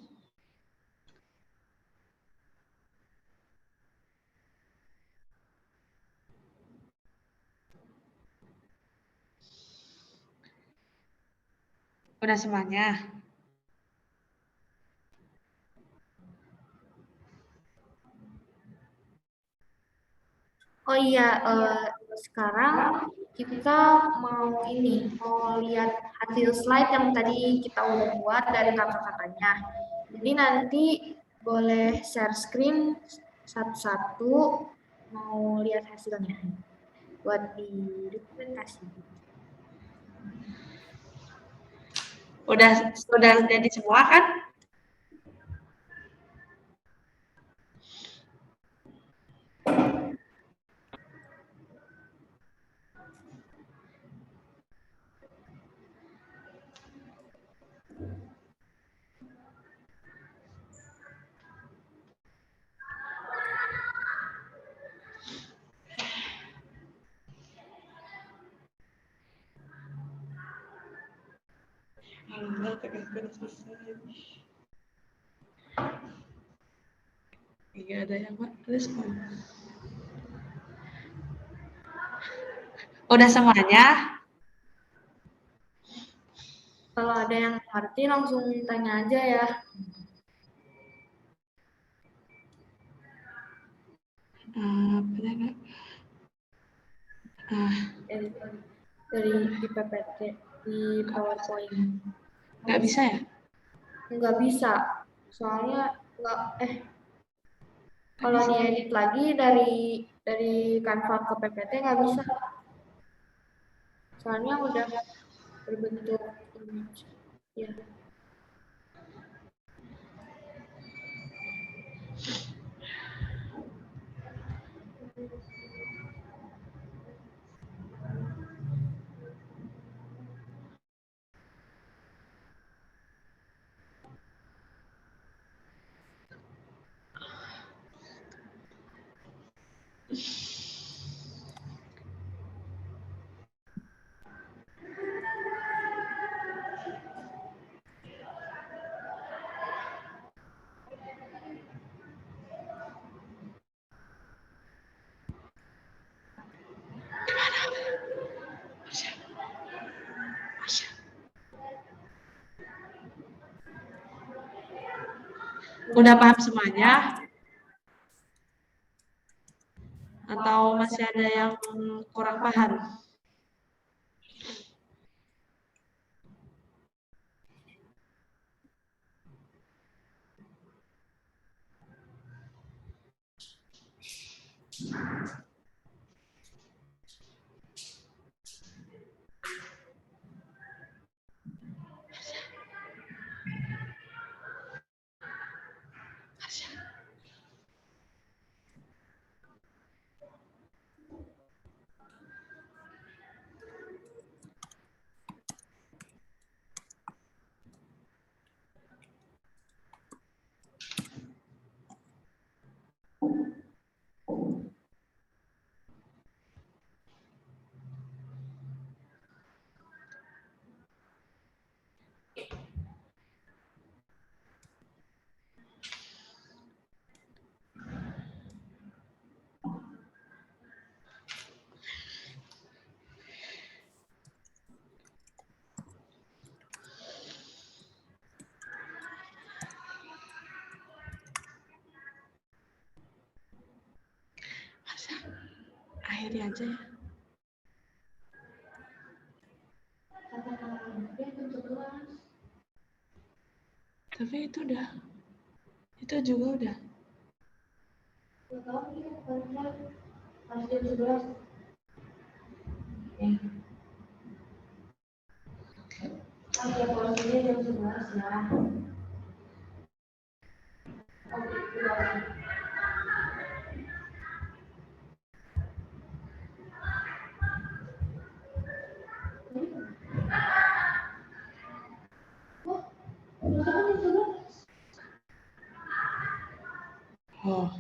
Udah semuanya? Oh iya, sekarang kita mau lihat hasil slide yang tadi kita udah buat dari kakak-kakaknya. Jadi nanti boleh share screen satu-satu, mau lihat hasilnya buat di dokumentasi. Sudah jadi semua kan? Iya, ada yang respon. Udah semuanya? Kalau ada yang ngerti langsung tanya aja ya. Benar nggak? Dari di PPT, di PowerPoint. Nggak bisa ya? Nggak bisa, soalnya kalau diedit lagi dari Canva ke PPT nggak bisa, soalnya udah berbentuk image. Ya. Udah paham semuanya? Atau masih ada yang kurang paham? akhiri aja ya. Tapi itu juga udah. Oh.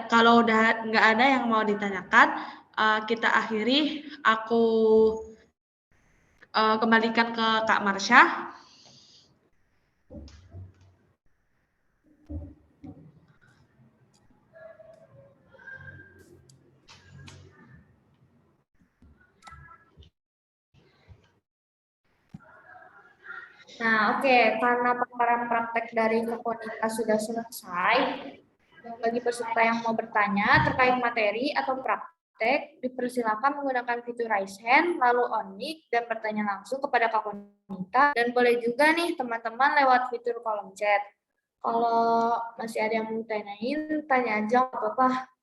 Kalau udah nggak ada yang mau ditanyakan, kita akhiri. Aku kembalikan ke Kak Marsha. Nah, oke, karena paparan praktek dari Kokonika sudah selesai, bagi peserta yang mau bertanya terkait materi atau praktek, dipersilakan menggunakan fitur raise hand, lalu on mic, dan bertanya langsung kepada Kokonika, dan boleh juga nih teman-teman lewat fitur kolom chat. Kalau masih ada yang mau tanyain, tanya aja, nggak apa-apa.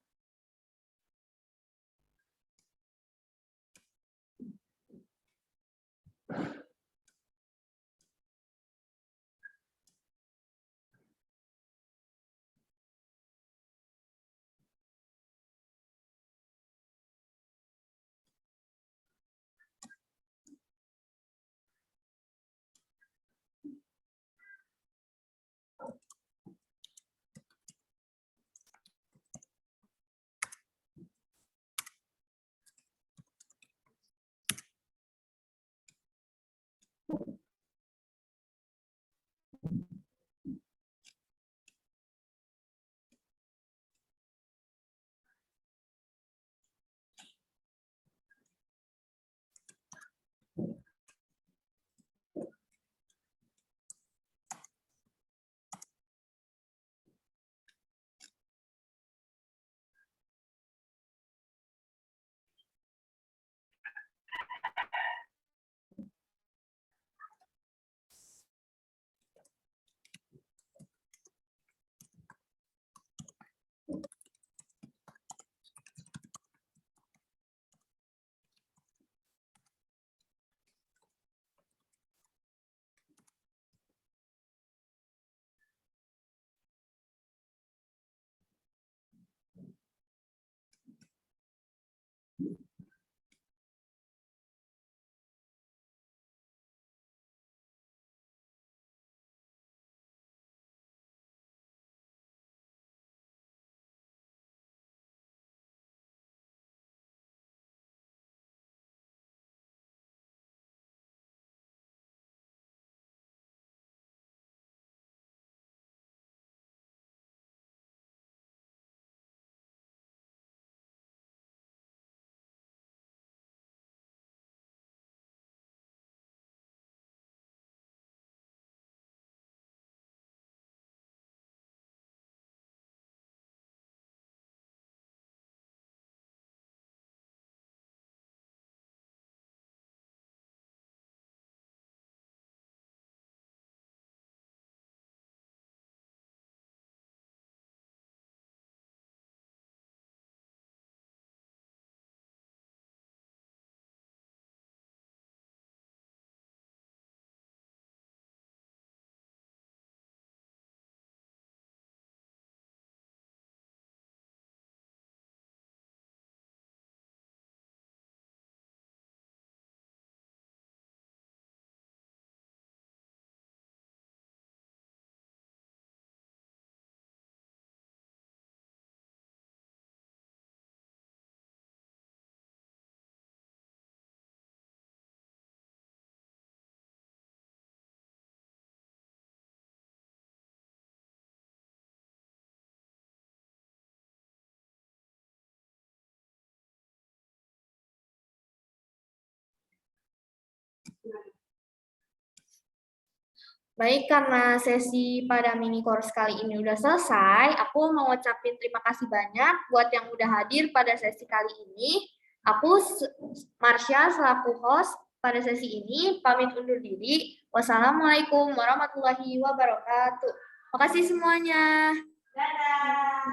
Baik, karena sesi pada mini course kali ini udah selesai, aku mau ngucapin terima kasih banyak buat yang udah hadir pada sesi kali ini. Aku, Marsha, selaku host pada sesi ini, pamit undur diri. Wassalamualaikum warahmatullahi wabarakatuh. Makasih semuanya. Dadah.